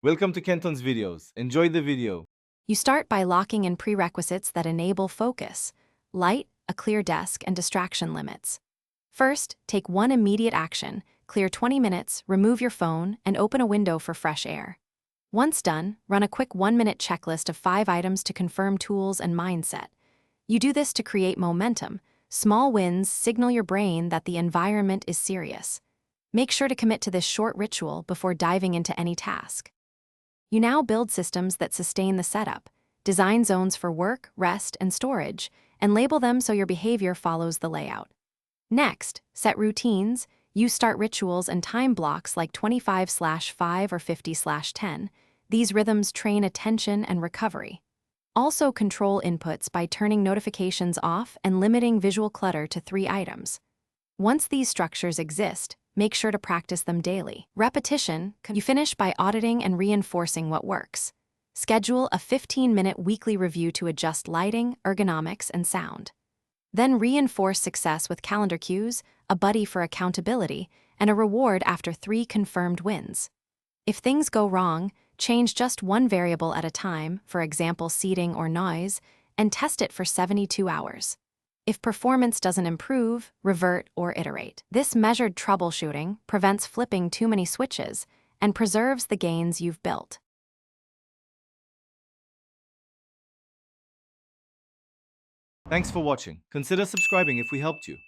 Welcome to Kenton's videos. Enjoy the video. You start by locking in prerequisites that enable focus: light, a clear desk, and distraction limits. First, take one immediate action: clear 20 minutes, remove your phone, and open a window for fresh air. Once done, run a quick 1-minute checklist of 5 items to confirm tools and mindset. You do this to create momentum. Small wins signal your brain that the environment is serious. Make sure to commit to this short ritual before diving into any task. You now build systems that sustain the setup, design zones for work, rest, and storage, and label them so your behavior follows the layout. Next, set routines. Use start rituals and time blocks like 25/5 or 50/10. These rhythms train attention and recovery. Also control inputs by turning notifications off and limiting visual clutter to 3 items. Once these structures exist, make sure to practice them daily. Repetition. You finish by auditing and reinforcing what works. Schedule a 15-minute weekly review to adjust lighting, ergonomics, and sound. Then reinforce success with calendar cues, a buddy for accountability, and a reward after 3 confirmed wins. If things go wrong, change just one variable at a time, for example seating or noise, and test it for 72 hours. If performance doesn't improve, revert or iterate. This measured troubleshooting prevents flipping too many switches and preserves the gains you've built. Thanks for watching. Consider subscribing if we helped you.